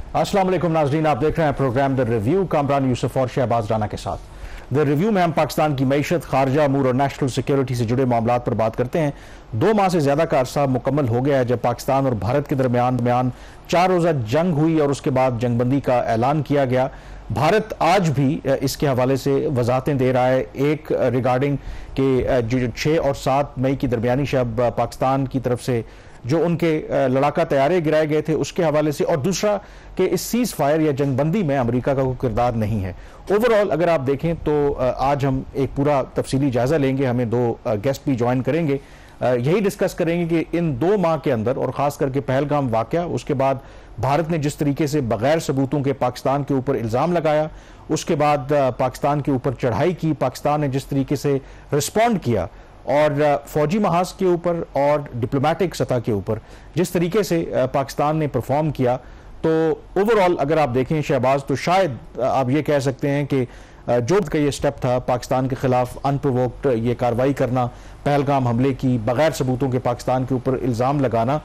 अस्सलाम वालेकुम नाज़रीन, आप देख रहे हैं program the review Kamran Yusuf और शहबाज राना के साथ। द रिव्यू में हम पाकिस्तान की मईशत, खारजा अमूर और नेशनल सिक्योरिटी से जुड़े मामलात पर बात करते हैं। 2 माह से ज्यादा का अरसा मुकम्मल हो गया है जब पाकिस्तान और भारत के दरमियान 4 रोज़ा जंग हुई और उसके बाद जंगबंदी का ऐलान किया गया। भारत आज भी इसके हवाले से वजाहतें दे रहा है, एक रिगार्डिंग के जो 6 और 7 मई की दरमियानी शब पाकिस्तान की तरफ से जो उनके लड़ाका तैयारे गिराए गए थे उसके हवाले से, और दूसरा कि इस सीज फायर या जंगबंदी में अमेरिका का कोई किरदार नहीं है। ओवरऑल अगर आप देखें तो आज हम एक पूरा तफसीली जायजा लेंगे, हमें 2 गेस्ट भी ज्वाइन करेंगे, यही डिस्कस करेंगे कि इन 2 माह के अंदर और खास करके पहलगाम वाकया, उसके बाद भारत ने जिस तरीके से बगैर सबूतों के पाकिस्तान के ऊपर इल्जाम लगाया, उसके बाद पाकिस्तान के ऊपर चढ़ाई की, पाकिस्तान ने जिस तरीके से रिस्पॉन्ड किया और फौजी महाज के ऊपर और डिप्लोमेटिक सतह के ऊपर जिस तरीके से पाकिस्तान ने परफॉर्म किया, तो ओवरऑल अगर आप देखें शहबाज, तो शायद आप ये कह सकते हैं कि जो का ये स्टेप था पाकिस्तान के खिलाफ अनप्रोवोक्ड ये कार्रवाई करना, पहलगाम हमले की बगैर सबूतों के पाकिस्तान के ऊपर इल्ज़ाम लगाना,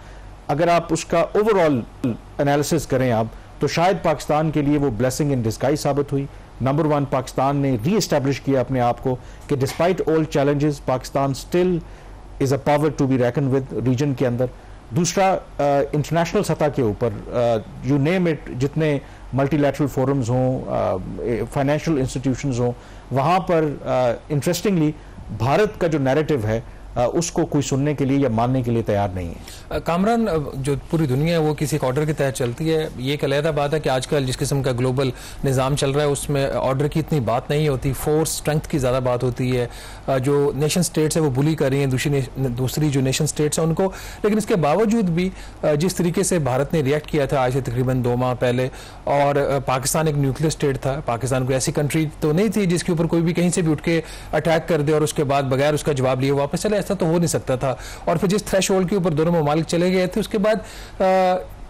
अगर आप उसका ओवरऑल एनालिसिस करें आप, तो शायद पाकिस्तान के लिए वो ब्लेसिंग इन डिस्गाइज साबित हुई। नंबर 1, पाकिस्तान ने री एस्टैब्लिश किया अपने आप को कि despite all challenges Pakistan still is a power to be reckon with region के अंदर। दूसरा, इंटरनेशनल सतह के ऊपर यू नेम इट, जितने मल्टीलैटरल फोरम्स हों, फाइनेंशियल इंस्टीट्यूशंस हों, वहाँ पर इंटरेस्टिंगली भारत का जो नैरेटिव है उसको कोई सुनने के लिए या मानने के लिए तैयार नहीं है। कामरान, जो पूरी दुनिया है वो किसी एक ऑर्डर के तहत चलती है। ये एक अलग बात है कि आजकल जिस किस्म का ग्लोबल निज़ाम चल रहा है उसमें ऑर्डर की इतनी बात नहीं होती, फोर्स स्ट्रेंथ की ज़्यादा बात होती है। जो नेशन स्टेट्स है वो बुली कर रही हैं दूसरी जो नेशन स्टेट्स हैं उनको, लेकिन इसके बावजूद भी जिस तरीके से भारत ने रिएक्ट किया था आज से तकरीबन 2 माह पहले, और पाकिस्तान एक न्यूक्लियर स्टेट था, पाकिस्तान कोई ऐसी कंट्री तो नहीं थी जिसके ऊपर कोई भी कहीं से भी उठ के अटैक कर दे और उसके बाद बगैर उसका जवाब लिए वापस चले, ऐसा तो हो नहीं सकता था। और फिर जिस थ्रेशोल्ड के ऊपर दोनों ममालिक चले गए थे, उसके बाद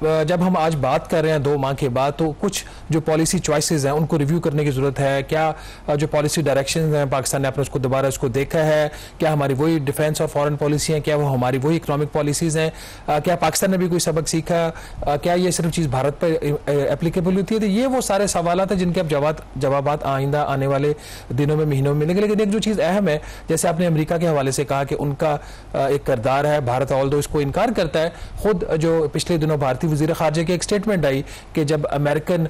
जब हम आज बात कर रहे हैं 2 माह के बाद, तो कुछ जो पॉलिसी चॉइसेस हैं उनको रिव्यू करने की जरूरत है। क्या जो पॉलिसी डायरेक्शंस हैं पाकिस्तान ने अपने उसको दोबारा उसको देखा है? क्या हमारी वही डिफेंस और फॉरेन पॉलिसी हैं? क्या वो हमारी वही इकोनॉमिक पॉलिसीज हैं? क्या पाकिस्तान ने भी कोई सबक सीखा? क्या ये सिर्फ चीज़ भारत पर एप्लीकेबल होती है? तो ये वो सारे सवाल हैं जिनके अब जवाबात आइंदा आने वाले दिनों में, महीनों में मिलेंगे। लेकिन एक जो चीज़ अहम है, जैसे आपने अमेरिका के हवाले से कहा कि उनका एक किरदार है, भारत ऑल्दो इसको इनकार करता है। खुद जो पिछले दिनों भारतीय वज़ीर ख़ारजा की एक स्टेटमेंट आई कि जब अमेरिकन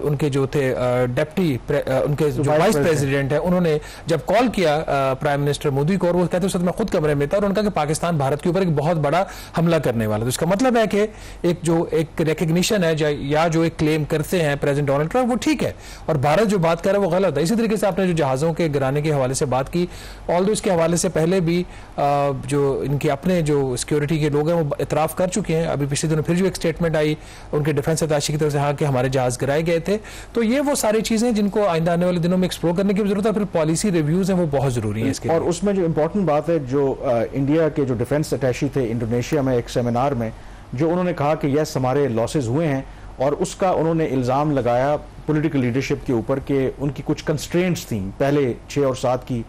उनके जो थे डेप्टी उनके जो वाइस प्रेसिडेंट है, उन्होंने जब कॉल किया प्राइम मिनिस्टर मोदी को, और वो कहते उस वक्त मैं खुद कमरे में था, और उनका कि पाकिस्तान भारत के ऊपर एक बहुत बड़ा हमला करने वाला। तो इसका मतलब है कि एक रिकग्निशन है या जो एक क्लेम करते हैं प्रेसिडेंट डोनाल्ड ट्रंप, वो ठीक है, और भारत जो बात कर रहा है वो गलत है। इसी तरीके से आपने जो जहाज़ों के गिराने के हवाले से बात की, ऑल्दो इसके हवाले से पहले भी जो इनके अपने जो सिक्योरिटी के लोग हैं वो इतराफ़ कर चुके हैं। अभी पिछले दिनों फिर जो एक स्टेटमेंट आई उनके डिफेंस अताशी की तरफ से, हाँ कि हमारे जहाज गिराए गए थे। तो ये वो सारी चीजें जिनको आइंदा आने वाले दिनों में एक्सप्लोर करने की जरूरत है। फिर पॉलिसी रिव्यूज हैं वो बहुत जरूरी है इसके। और उसमें जो इंपॉर्टेंट बात है, जो इंडिया के जो डिफेंस अटैशी थे इंडोनेशिया में एक सेमिनार में, जो उन्होंने कहा कि यस हमारे लॉसेज हुए हैं, और उसका उन्होंने इल्ज़ाम लगाया पॉलिटिकल लीडरशिप के ऊपर कि उनकी कुछ कंस्ट्रेंट्स थी पहले 6 और 7 की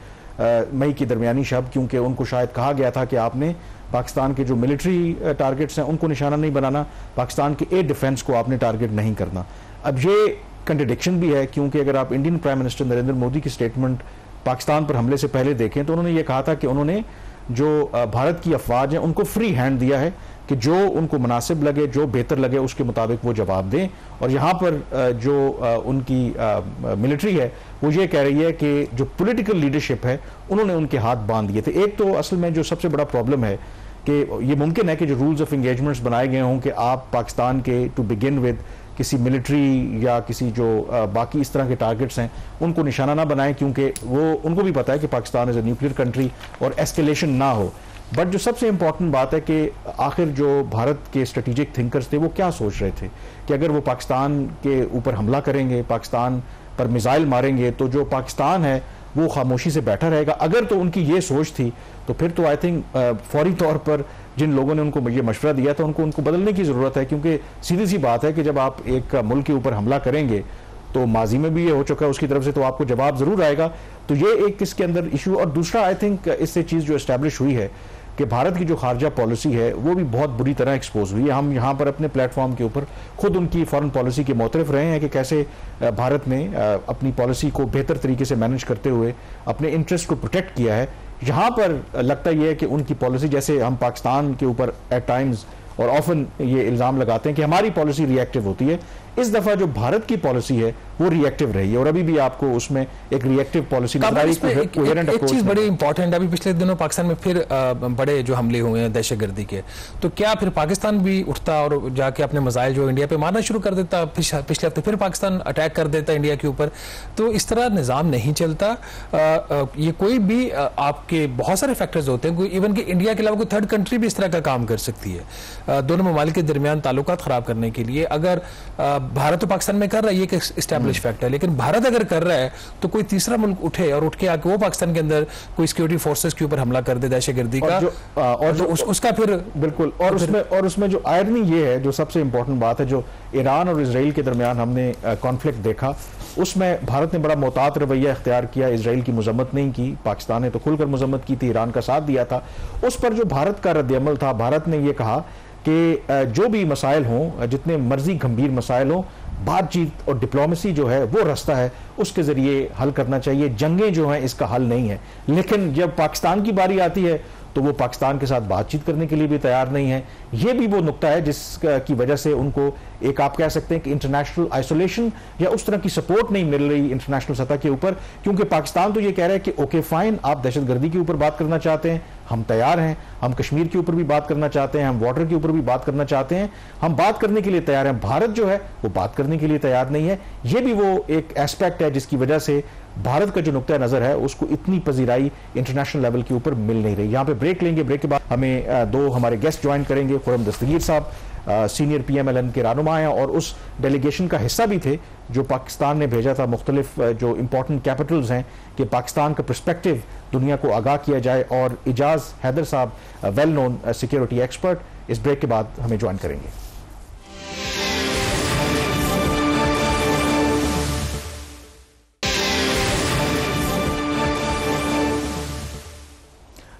मई की दरमियानी शब, क्योंकि उनको शायद कहा गया था कि आपने पाकिस्तान के जो मिलिट्री टारगेट्स हैं उनको निशाना नहीं बनाना, पाकिस्तान के एयर डिफेंस को आपने टारगेट नहीं करना। अब ये कंट्रडिक्शन भी है, क्योंकि अगर आप Indian prime minister Narendra Modi की स्टेटमेंट पाकिस्तान पर हमले से पहले देखें तो उन्होंने ये कहा था कि उन्होंने जो भारत की अफवाज हैं उनको फ्री हैंड दिया है कि जो उनको मुनासिब लगे, जो बेहतर लगे उसके मुताबिक वो जवाब दें। और यहाँ पर जो उनकी मिलिट्री है वो ये कह रही है कि जो पॉलिटिकल लीडरशिप है उन्होंने उनके हाथ बांध दिए थे। एक तो असल में जो सबसे बड़ा प्रॉब्लम है कि ये मुमकिन है कि जो रूल्स ऑफ इंगेजमेंट्स बनाए गए हों कि आप पाकिस्तान के टू बिगिन विद किसी मिलिट्री या किसी जो बाकी इस तरह के टारगेट्स हैं उनको निशाना ना बनाएं, क्योंकि वो उनको भी पता है कि Pakistan is a nuclear country और एस्केलेशन ना हो। बट जो सबसे इंपॉर्टेंट बात है कि आखिर जो भारत के स्ट्रेटेजिक थिंकर्स थे वो क्या सोच रहे थे कि अगर वो पाकिस्तान के ऊपर हमला करेंगे, पाकिस्तान पर मिसाइल मारेंगे, तो जो पाकिस्तान है वो खामोशी से बैठा रहेगा। अगर तो उनकी ये सोच थी तो फिर तो आई थिंक फौरी तौर पर जिन लोगों ने उनको ये मशवरा दिया था उनको बदलने की ज़रूरत है, क्योंकि सीधी सी बात है कि जब आप एक मुल्क के ऊपर हमला करेंगे तो माजी में भी ये हो चुका है उसकी तरफ से, तो आपको जवाब ज़रूर आएगा। तो ये एक इसके अंदर इशू। और दूसरा आई थिंक इससे चीज़ जो इस्टेब्लिश हुई है कि भारत की जो खारजा पॉलिसी है वो भी बहुत बुरी तरह एक्सपोज हुई है। हम यहाँ पर अपने प्लेटफॉर्म के ऊपर खुद उनकी फॉरेन पॉलिसी के मोतरफ रहे हैं कि कैसे भारत ने अपनी पॉलिसी को बेहतर तरीके से मैनेज करते हुए अपने इंटरेस्ट को प्रोटेक्ट किया है। यहाँ पर लगता यह है कि उनकी पॉलिसी, जैसे हम पाकिस्तान के ऊपर एट टाइम्स और ऑफन ये इल्ज़ाम लगाते हैं कि हमारी पॉलिसी रिएक्टिव होती है, इस दफा जो भारत की पॉलिसी है वो रिएक्टिव रही है और अभी भी आपको उसमें एक रिएक्टिव पॉलिसी नजर आ रही है। एक चीज बड़ी इंपॉर्टेंट, अभी पिछले दिनों पाकिस्तान में फिर बड़े जो हमले हुए हैं दहशतगर्दी के, तो क्या फिर पाकिस्तान भी उठता और जाके अपने मसाइल जो इंडिया पे मारना शुरू कर देता? पिछले हफ्ते फिर पाकिस्तान अटैक कर देता इंडिया के ऊपर। तो इस तरह निज़ाम नहीं चलता। ये कोई भी आपके बहुत सारे फैक्टर्स होते हैं, इवन कि इंडिया के अलावा कोई थर्ड कंट्री भी इस तरह का काम कर सकती है दोनों ममालिक के दरमियान ताल्लुकात खराब करने के लिए। अगर भारत तो पाकिस्तान में कर रहा है, ये एक एस्टैब्लिश फैक्ट है, लेकिन भारत अगर कर रहा है तो कोई तीसरा मुल्क उठे और उठ के आके वो पाकिस्तान के अंदर कोई सिक्योरिटी फोर्सेस के ऊपर हमला कर दे दहशतगर्दी का, और उसका फिर बिल्कुल और उसमें जो आयरनी ये है, जो सबसे इंपॉर्टेंट बात है, जो ईरान और इजराइल के दरमियान हमने कॉन्फ्लिक्ट देखा, उसमें भारत ने बड़ा मोहतात रवैया इख्तियार किया, इजराइल की मजम्मत नहीं की, पाकिस्तान ने तो खुलकर मजम्मत की थी, ईरान का साथ दिया था। उस पर जो भारत का रद्दअमल था, भारत ने यह कहा कि जो भी मसाइल हों, जितने मर्जी गंभीर मसाइल हों, बातचीत और डिप्लोमेसी जो है वो रास्ता है, उसके जरिए हल करना चाहिए। जंगें जो हैं इसका हल नहीं है। लेकिन जब पाकिस्तान की बारी आती है तो वो पाकिस्तान के साथ बातचीत करने के लिए भी तैयार नहीं है। ये भी वो नुक्ता है जिसकी वजह से उनको एक आप कह सकते हैं कि इंटरनेशनल आइसोलेशन या उस तरह की सपोर्ट नहीं मिल रही इंटरनेशनल सतह के ऊपर, क्योंकि पाकिस्तान तो ये कह रहा है कि ओके फाइन, आप दहशतगर्दी के ऊपर बात करना चाहते हैं, हम तैयार हैं, हम कश्मीर के ऊपर भी बात करना चाहते हैं, हम वाटर के ऊपर भी बात करना चाहते हैं, हम बात करने के लिए तैयार हैं। भारत जो है वो बात करने के लिए तैयार नहीं है। ये भी वो एक एस्पेक्ट है जिसकी वजह से भारत का जो नुक्ता नजर है उसको इतनी पजीराई इंटरनेशनल लेवल के ऊपर मिल नहीं रही। यहाँ पे ब्रेक लेंगे, ब्रेक के बाद हमें दो हमारे गेस्ट ज्वाइन करेंगे। खुर्रम दस्तगीर साहब सीनियर PMLN के रहनुमा हैं और उस डेलीगेशन का हिस्सा भी थे जो पाकिस्तान ने भेजा था मुख्तलिफ जो इंपॉर्टेंट कैपिटल्स हैं कि पाकिस्तान का पर्सपेक्टिव दुनिया को आगाह किया जाए, और इजाज हैदर साहब वेल नोन सिक्योरिटी एक्सपर्ट इस ब्रेक के बाद हमें ज्वाइन करेंगे।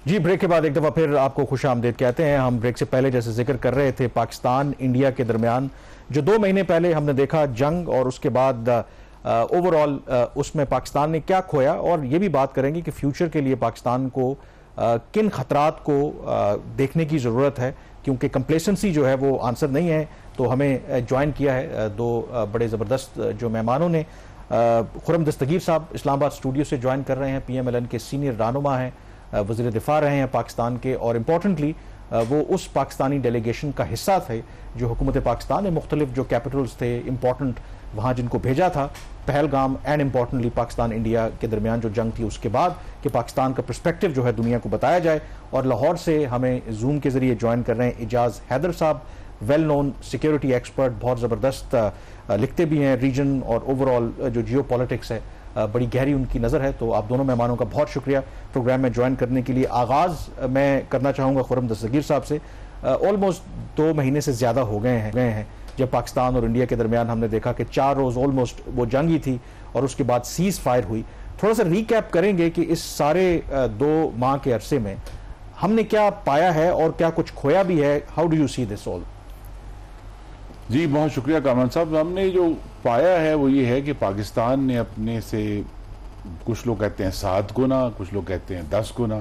जी, ब्रेक के बाद एक दफ़ा फिर आपको खुश आमदीद कहते हैं। हम ब्रेक से पहले जैसे जिक्र कर रहे थे, पाकिस्तान इंडिया के दरमियान जो 2 महीने पहले हमने देखा जंग, और उसके बाद ओवरऑल उसमें पाकिस्तान ने क्या खोया, और ये भी बात करेंगे कि फ्यूचर के लिए पाकिस्तान को किन खतरात को देखने की ज़रूरत है, क्योंकि कंप्लेसेंसी जो है वो आंसर नहीं है। तो हमें ज्वाइन किया है दो बड़े ज़बरदस्त जो मेहमानों ने। खुर्रम दस्तगीर साहब इस्लामाबाद स्टूडियो से ज्वाइन कर रहे हैं, PMLN के सीनियर रहनुमा हैं, वज़ीर दिफा रहे हैं पाकिस्तान के, और इम्पॉर्टेंटली वो उस पाकिस्तानी डेलीगेशन का हिस्सा थे जो हुकूमत पाकिस्तान ने मुख्तलिफ जो कैपिटल्स थे इम्पॉर्टेंट वहाँ जिनको भेजा था, Pahalgam and importantly Pakistan India के दरमियान जो जंग थी उसके बाद, कि पाकिस्तान का पर्सपेक्टिव जो है दुनिया को बताया जाए। और लाहौर से हमें जूम के जरिए ज्वाइन कर रहे हैं इजाज हैदर साहब, वेल नोन सिक्योरिटी एक्सपर्ट, बहुत ज़बरदस्त लिखते भी हैं रीजन और ओवरऑल जो जियो पॉलिटिक्स है बड़ी गहरी उनकी नज़र है। तो आप दोनों मेहमानों का बहुत शुक्रिया प्रोग्राम में ज्वाइन करने के लिए। आगाज़ मैं करना चाहूँगा खुर्रम दस्तगीर साहब से। ऑलमोस्ट 2 महीने से ज़्यादा हो गए हैं जब पाकिस्तान और इंडिया के दरमियान हमने देखा कि 4 रोज़ ऑलमोस्ट वो जंग ही थी और उसके बाद सीज़ फायर हुई। थोड़ा सा रिकैप करेंगे कि इस सारे 2 माह के अरसे में हमने क्या पाया है और क्या कुछ खोया भी है? How do you see this all? जी, बहुत शुक्रिया कामरान साहब। हमने जो पाया है वो ये है कि पाकिस्तान ने अपने से, कुछ लोग कहते हैं 7 गुना, कुछ लोग कहते हैं 10 गुना,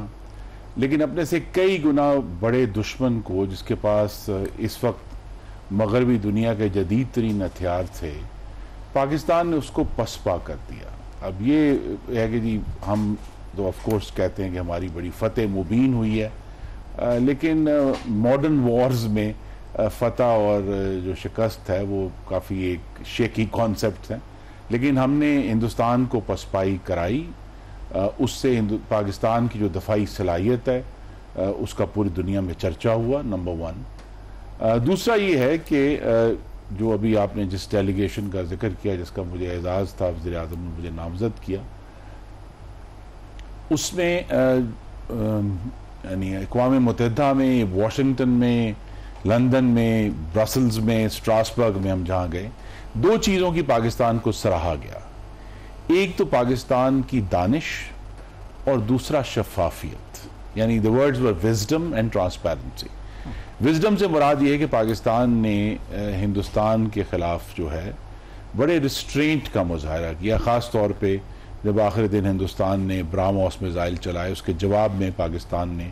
लेकिन अपने से कई गुना बड़े दुश्मन को, जिसके पास इस वक्त मगरबी दुनिया के जदीद तरीन हथियार थे, पाकिस्तान ने उसको पसपा कर दिया। अब ये है कि जी हम तो ऑफ कोर्स कहते हैं कि हमारी बड़ी फतेह मुबीन हुई है, लेकिन मॉडर्न वॉर्स में फतह और जो शिकस्त है वो काफ़ी एक शेकी कॉन्सेप्ट हैं, लेकिन हमने हिंदुस्तान को पसपाई कराई। उससे पाकिस्तान की जो दफाई सलाहियत है उसका पूरी दुनिया में चर्चा हुआ, नंबर 1। दूसरा ये है कि जो अभी आपने जिस डेलीगेशन का जिक्र किया, जिसका मुझे एजाज़ था, वज़ीर आज़म ने मुझे नामज़द किया, उसमें यानी अक़वाम मुत्तहिदा में, वाशिंगटन में, लंदन में, ब्रसल्स में, स्ट्रासबर्ग में हम जहाँ गए, 2 चीज़ों की पाकिस्तान को सराहा गया। एक तो पाकिस्तान की दानिश और दूसरा शफाफियत। यानी the words were wisdom and transparency. Wisdom से मुराद ये है कि पाकिस्तान ने हिंदुस्तान के ख़िलाफ़ जो है बड़े रिस्ट्रेंट का मुजाहरा किया, ख़ास तौर पे जब आखिरी दिन हिंदुस्तान ने ब्राह्मोस मिसाइल चलाए, उसके जवाब में पाकिस्तान ने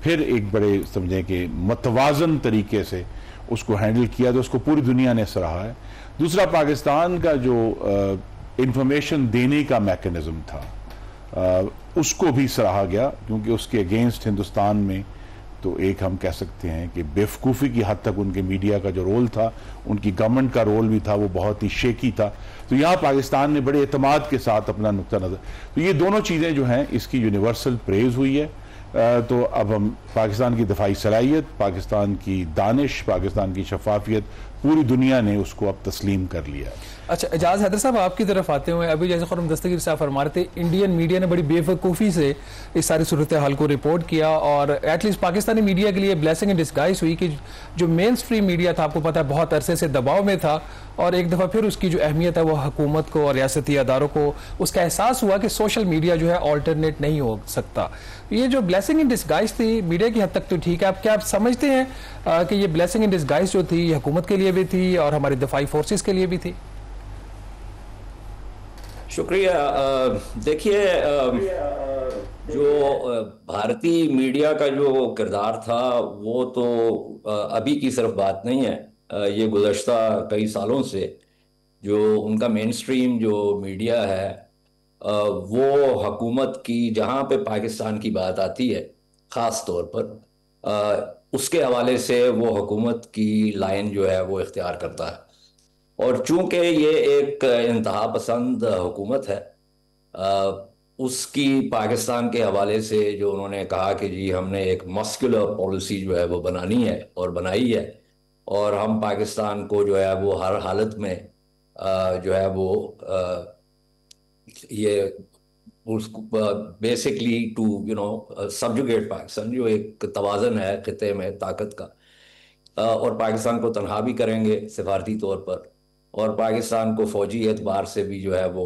फिर एक बड़े समझें कि मतवाजन तरीके से उसको हैंडल किया, तो उसको पूरी दुनिया ने सराहा है। दूसरा, पाकिस्तान का जो इंफॉर्मेशन देने का मैकेनिज्म था उसको भी सराहा गया, क्योंकि उसके अगेंस्ट हिंदुस्तान में तो एक हम कह सकते हैं कि बेवकूफ़ी की हद तक उनके मीडिया का जो रोल था, उनकी गवर्नमेंट का रोल भी था, वो बहुत ही शेकी था। तो यहाँ पाकिस्तान ने बड़े एतमाद के साथ अपना नुक्ता नज़र, तो ये दोनों चीज़ें जो हैं इसकी यूनिवर्सल प्रेज हुई है। तो अब हम पाकिस्तान की दफाई सलाहियत, पाकिस्तान की दानिश, पाकिस्तान की शफाफियत, पूरी दुनिया ने उसको अब तस्लीम कर लिया है। अच्छा एजाज हैदर साहब, आपकी तरफ आते हुए अभी जैसे खुर्रम दस्तगीर साहब फरमा रहे थे, इंडियन मीडिया ने बड़ी बेवकूफ़ी से इस सारी सूरत हाल को रिपोर्ट किया और एटलीस्ट पाकिस्तानी मीडिया के लिए ब्लेसिंग इन डिस्गाइज हुई कि जो मेन स्ट्रीम मीडिया था, आपको पता है बहुत अरसे से दबाव में था और एक दफ़ा फिर उसकी जो अहमियत है वो हुकूमत को और रियासती अदारों को उसका एहसास हुआ कि सोशल मीडिया जो है ऑल्टरनेट नहीं हो सकता। ये जो ब्लेसिंग इन डिस्गाइज थी मीडिया की हद तक तो ठीक है, आप क्या आप समझते हैं कि ये ब्लेसिंग इन डिस्गाइज जो थी हुकूमत के लिए भी थी और हमारी दफाई फोर्सेस के लिए भी थी? शुक्रिया। देखिए, जो भारतीय मीडिया का जो किरदार था वो तो अभी की सिर्फ बात नहीं है, ये गुज़श्ता कई सालों से जो उनका मेन स्ट्रीम जो मीडिया है वो हुकूमत की, जहाँ पे पाकिस्तान की बात आती है ख़ास तौर पर, उसके हवाले से वो हुकूमत की लाइन जो है वो इख्तियार करता है। और चूंकि ये एक इंतहा पसंद हुकूमत है, उसकी पाकिस्तान के हवाले से जो उन्होंने कहा कि जी हमने एक मस्कुलर पॉलिसी जो है वो बनानी है और बनाई है, और हम पाकिस्तान को जो है वो हर हालत में जो है वो ये उसको बेसिकली टू सबजुगेट पाकिस्तान, जो एक तवाज़न है खिते में ताकत का, और पाकिस्तान को तनहा भी करेंगे सिफारती तौर पर, और पाकिस्तान को फौजी एतबार से भी जो है वो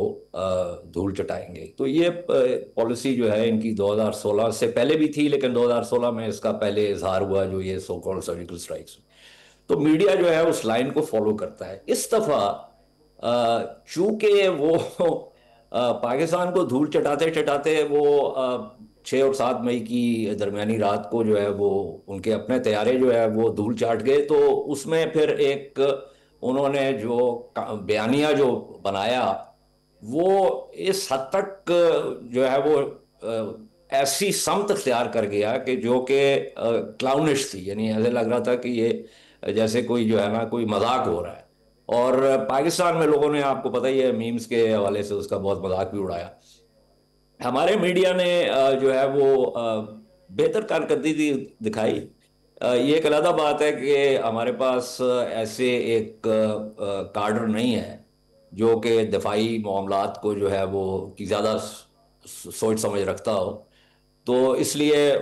धूल चटाएंगे। तो ये पॉलिसी जो है इनकी 2016 से पहले भी थी, लेकिन 2016 में इसका पहले इजहार हुआ जो ये सो कॉल्ड सर्जिकल स्ट्राइक्स। तो मीडिया जो है उस लाइन को फॉलो करता है। इस दफ़ा चूंकि वो पाकिस्तान को धूल चटाते चटाते वो 6 और 7 मई की दरमियानी रात को जो है वो उनके अपने तैयारे जो है वो धूल चाट गए। तो उसमें फिर एक उन्होंने जो बयानिया जो बनाया वो इस हद तक जो है वो ऐसी समत अख्तियार कर गया कि जो कि क्लाउनिश थी, यानी ऐसे लग रहा था कि ये जैसे कोई जो है ना कोई मजाक हो रहा है। और पाकिस्तान में लोगों ने, आपको पता ही है, मीम्स के हवाले से उसका बहुत मजाक भी उड़ाया। हमारे मीडिया ने जो है वो बेहतर कारकर्दगी दिखाई। ये एक अलग बात है कि हमारे पास ऐसे एक कार्डर नहीं है जो कि दफाई मामलात को जो है वो की ज़्यादा सोच समझ रखता हो, तो इसलिए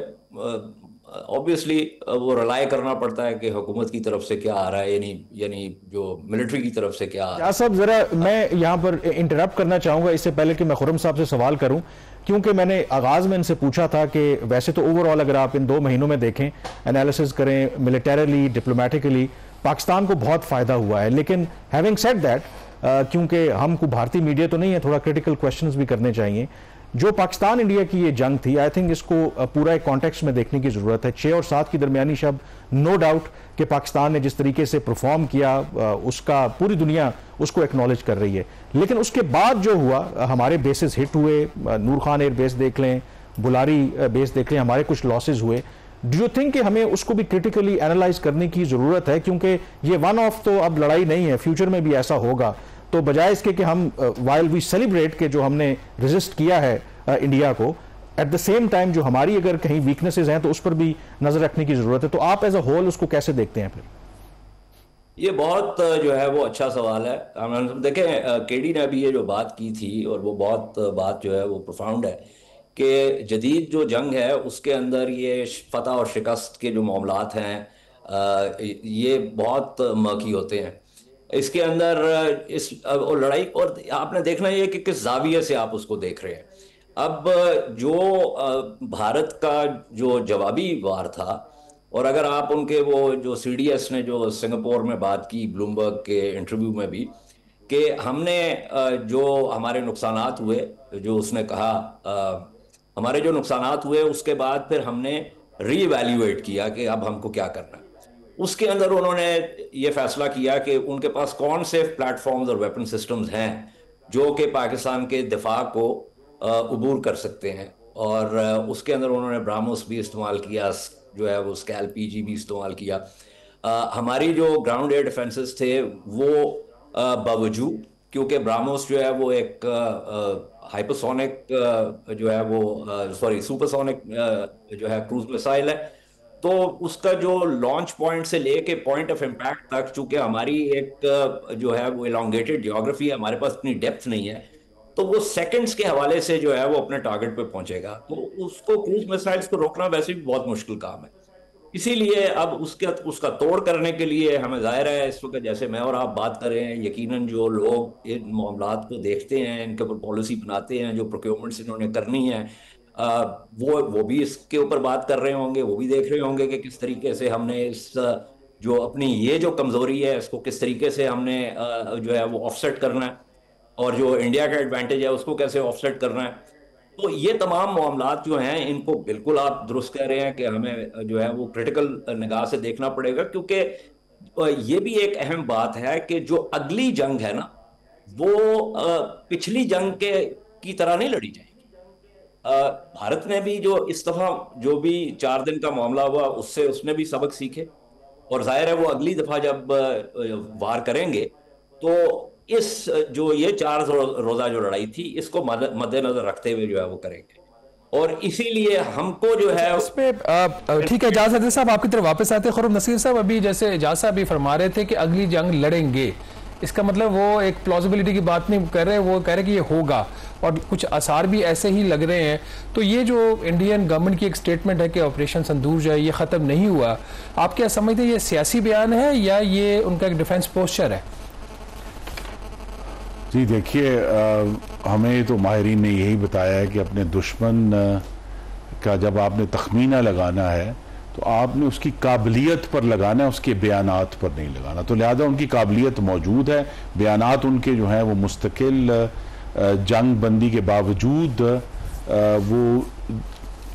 ऑब्वियसली वो रिलाय करना पड़ता है कि हुकूमत की तरफ से क्या आ रहा है, यानी जो मिलिट्री की तरफ से क्या आ रहा है। साहब, जरा मैं यहाँ पर इंटरप्ट करना चाहूंगा इससे पहले कि मैं खुर्रम साहब से सवाल करूं, क्योंकि मैंने आगाज में इनसे पूछा था कि वैसे तो ओवरऑल अगर आप इन 2 महीनों में देखें, एनालिसिस करें, मिलिटरीली, डिप्लोमेटिकली पाकिस्तान को बहुत फायदा हुआ है। लेकिन हैविंग सेड दैट, क्योंकि हमको भारतीय मीडिया तो नहीं है, थोड़ा क्रिटिकल क्वेश्चंस भी करने चाहिए। जो पाकिस्तान इंडिया की ये जंग थी, आई थिंक इसको पूरा एक कॉन्टेक्स्ट में देखने की जरूरत है। 6 और 7 की दरमियानी शब, नो डाउट कि पाकिस्तान ने जिस तरीके से परफॉर्म किया उसका पूरी दुनिया उसको एक्नॉलेज कर रही है। लेकिन उसके बाद जो हुआ, हमारे बेसिस हिट हुए, नूर खान एयर बेस देख लें, बुलारी बेस देख लें, हमारे कुछ लॉसेज हुए। डू यू थिंक कि हमें उसको भी क्रिटिकली एनालाइज करने की जरूरत है, क्योंकि ये वन ऑफ तो अब लड़ाई नहीं है, फ्यूचर में भी ऐसा होगा। तो बजाय इसके कि हम वाइल वी सेलिब्रेट के जो हमने रेजिस्ट किया है इंडिया को, एट द सेम टाइम जो हमारी अगर कहीं वीकनेसेस हैं तो उस पर भी नजर रखने की जरूरत है। तो आप एज अ होल उसको कैसे देखते हैं फिर? ये बहुत जो है वो अच्छा सवाल है। देखें, केडी ने अभी ये जो बात की थी, और वो बहुत बात जो है वो प्रोफाउंड है कि जदीद जो जंग है उसके अंदर ये फतह और शिकस्त के जो मामलात हैं ये बहुत मर्की होते हैं। इसके अंदर इस लड़ाई, और आपने देखना ये कि किस जाविये से आप उसको देख रहे हैं। अब जो भारत का जो जवाबी वार था, और अगर आप उनके वो जो सीडीएस ने जो सिंगापुर में बात की ब्लूमबर्ग के इंटरव्यू में भी, कि हमने जो हमारे नुकसानात हुए, जो उसने कहा हमारे जो नुकसानात हुए, उसके बाद फिर हमने रीइवैल्यूएट किया कि अब हमको क्या करना है। उसके अंदर उन्होंने ये फैसला किया कि उनके पास कौन से प्लेटफॉर्म्स और वेपन सिस्टम्स हैं जो कि पाकिस्तान के दिफा को अबूर कर सकते हैं। और उसके अंदर उन्होंने ब्राह्मोस भी इस्तेमाल किया, जो है वो स्कैल पीजी भी इस्तेमाल किया। हमारी जो ग्राउंड एयर डिफेंसेस थे वो बावजूद, क्योंकि ब्राह्मोस जो है वो एक हाइपरसोनिक जो है वो सॉरी सुपरसोनिक जो है क्रूज मिसाइल है, तो उसका जो लॉन्च पॉइंट से लेके पॉइंट ऑफ इम्पैक्ट तक, चूंकि हमारी एक जो है वो इलांगेटेड जियोग्राफी है, हमारे पास इतनी डेप्थ नहीं है, तो वो सेकंड्स के हवाले से जो है वो अपने टारगेट पे पहुंचेगा। तो उसको क्रूज मिसाइल्स को रोकना वैसे भी बहुत मुश्किल काम है। इसीलिए अब उसका तोड़ करने के लिए हमें जाहिर है इस वक्त जैसे मैं और आप बात कर रहे हैं, यकीनन जो लोग इन मामलात को देखते हैं, इनके ऊपर पॉलिसी बनाते हैं, जो प्रोक्योरमेंट्स इन्होंने करनी है, वो भी इसके ऊपर बात कर रहे होंगे, वो भी देख रहे होंगे कि किस तरीके से हमने इस जो अपनी ये जो कमजोरी है इसको किस तरीके से हमने जो है वो ऑफसेट करना है, और जो इंडिया का एडवांटेज है उसको कैसे ऑफसेट करना है। तो ये तमाम मामलात जो हैं इनको बिल्कुल आप दुरुस्त कह रहे हैं कि हमें जो है वो क्रिटिकल निगाह से देखना पड़ेगा, क्योंकि ये भी एक अहम बात है कि जो अगली जंग है ना, वो पिछली जंग के की तरह नहीं लड़ी जाएगी। भारत ने भी जो इस दफा जो भी 4 दिन का मामला हुआ उससे उसने भी सबक सीखे, और जाहिर है वो अगली दफा जब वार करेंगे तो इस जो ये 4 रोजा जो लड़ाई थी इसको मद्देनजर रखते हुए जो है वो करेंगे। और इसीलिए हमको जो है इसमें ठीक है। एजाज अदील साहब आपकी तरफ वापस आते हैं। खुर्रम नसीर साहब, अभी जैसे एजाज साहब भी फरमा रहे थे कि अगली जंग लड़ेंगे, इसका मतलब वो एक प्लॉजिबिलिटी की बात नहीं कर रहे, वो कह रहे कि ये होगा, और कुछ आसार भी ऐसे ही लग रहे हैं। तो ये जो इंडियन गवर्नमेंट की एक स्टेटमेंट है कि ऑपरेशन संदूर जो है ये ख़त्म नहीं हुआ, आप क्या समझते हैं ये सियासी बयान है या ये उनका एक डिफेंस पोस्चर है? जी देखिए, हमें तो माहिरीन ने यही बताया है कि अपने दुश्मन का जब आपने तखमीना लगाना है तो आपने उसकी काबिलियत पर लगाना है, उसके बयानात पर नहीं लगाना। तो लिहाजा उनकी काबिलियत मौजूद है, बयानात उनके जो हैं वो मुस्तकिल जंग बंदी के बावजूद वो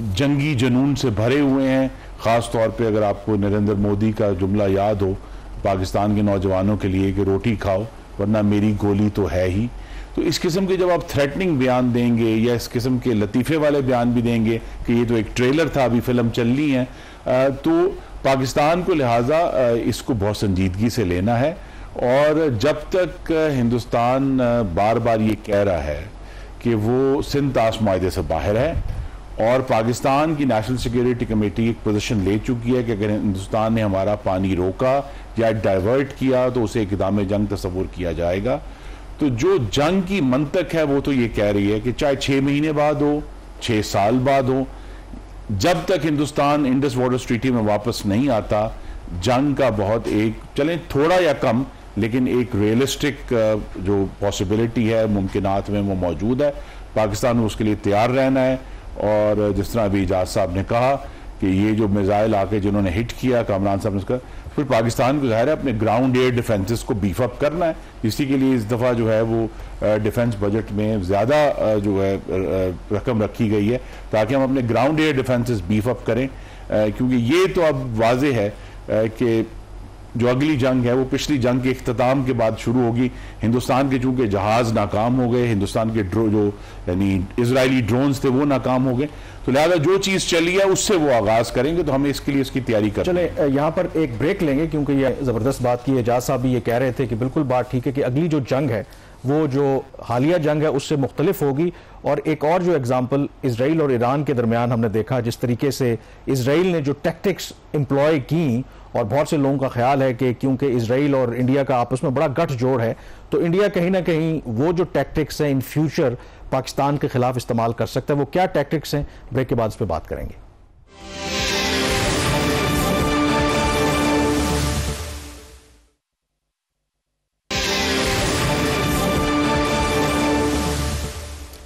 जंगी जुनून से भरे हुए हैं। ख़ास तौर पे अगर आपको नरेंद्र मोदी का जुमला याद हो पाकिस्तान के नौजवानों के लिए कि रोटी खाओ वरना मेरी गोली तो है ही। तो इस किस्म के जब आप थ्रेटनिंग बयान देंगे या इस किस्म के लतीफ़े वाले बयान भी देंगे कि ये तो एक ट्रेलर था, अभी फिल्म चलनी है, तो पाकिस्तान को लिहाजा इसको बहुत संजीदगी से लेना है। और जब तक हिंदुस्तान बार बार ये कह रहा है कि वो सिंध ताश माहदे से बाहर है, और पाकिस्तान की नेशनल सिक्योरिटी कमेटी एक पोजीशन ले चुकी है कि अगर हिंदुस्तान ने हमारा पानी रोका या डाइवर्ट किया तो उसे इक़दाम जंग तस्वुर किया जाएगा। तो जो जंग की मंतक है वो तो ये कह रही है कि चाहे 6 महीने बाद हो, 6 साल बाद हो, जब तक हिंदुस्तान इंडस वाटर ट्रीटी में वापस नहीं आता, जंग का बहुत एक चलें थोड़ा या कम लेकिन एक रियलिस्टिक जो पॉसिबिलिटी है मुमकिनात में वो मौजूद है। पाकिस्तान में उसके लिए तैयार रहना है। और जिस तरह अभी एजाज साहब ने कहा कि ये जो मिसाइल आके जिन्होंने हिट किया, कामरान साहब ने उसका, फिर पाकिस्तान को ज़ाहिर है अपने ग्राउंड एयर डिफेंसेस को बीफ अप करना है। इसी के लिए इस दफ़ा जो है वो डिफेंस बजट में ज़्यादा जो है रकम रखी गई है ताकि हम अपने ground air defences beef up करें, क्योंकि ये तो अब वाजे है कि जो अगली जंग है वो पिछली जंग के इख्तिताम के बाद शुरू होगी। हिंदुस्तान के चूंकि जहाज नाकाम हो गए, हिंदुस्तान के जो यानी इजरायली ड्रोन्स थे वो नाकाम हो गए, तो लिहाजा जो चीज़ चली है उससे वो आगाज करेंगे। तो हमें इसके लिए उसकी तैयारी कर चले यहाँ पर एक ब्रेक लेंगे क्योंकि ये ज़बरदस्त बात की। एजाज साहब भी ये कह रहे थे कि बिल्कुल बात ठीक है कि अगली जो जंग है वो जो हालिया जंग है उससे मुख्तलिफ होगी। और एक और जो एग्जाम्पल इसराइल और ईरान के दरमियान हमने देखा, जिस तरीके से इसराइल ने जो टैक्टिक्स एम्प्लॉय की, और बहुत से लोगों का ख्याल है कि क्योंकि इसराइल और इंडिया का आपस में बड़ा गठजोड़ है तो इंडिया कहीं ना कहीं वो जो टैक्टिक्स हैं इन फ्यूचर पाकिस्तान के खिलाफ इस्तेमाल कर सकता है। वो क्या टैक्टिक्स हैं, ब्रेक के बाद इस पर बात करेंगे।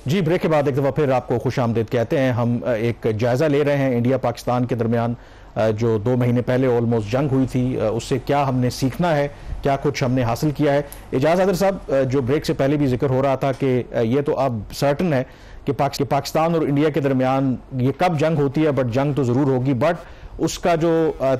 जी, ब्रेक के बाद एक दफ़ा फिर आपको खुश आमदीद कहते हैं। हम एक जायज़ा ले रहे हैं इंडिया पाकिस्तान के दरमियान जो 2 महीने पहले ऑलमोस्ट जंग हुई थी, उससे क्या हमने सीखना है, क्या कुछ हमने हासिल किया है। एजाज अदर साहब, जो ब्रेक से पहले भी जिक्र हो रहा था कि ये तो अब सर्टन है कि पाकिस्तान और इंडिया के दरमियान ये कब जंग होती है, बट जंग तो ज़रूर होगी, बट उसका जो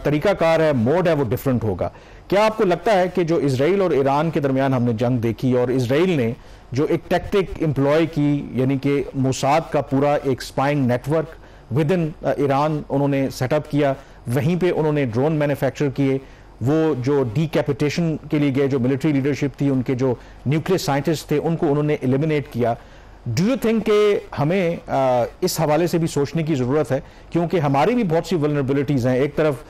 तरीकाकार है, मोड है, वो डिफरेंट होगा। क्या आपको लगता है कि जो इजराइल और ईरान के दरमियान हमने जंग देखी और इजराइल ने जो एक टैक्टिक एम्प्लॉय की, यानी कि मोसाद का पूरा एक spying network with in Iran उन्होंने सेटअप किया, वहीं पे उन्होंने ड्रोन मैन्युफैक्चर किए, वो जो डीकैपिटेशन के लिए गए जो मिलिट्री लीडरशिप थी, उनके जो न्यूक्लियर साइंटिस्ट थे, उनको उन्होंने एलिमिनेट किया। डू यू थिंक कि हमें इस हवाले से भी सोचने की ज़रूरत है, क्योंकि हमारी भी बहुत सी वल्नरेबिलिटीज़ हैं। एक तरफ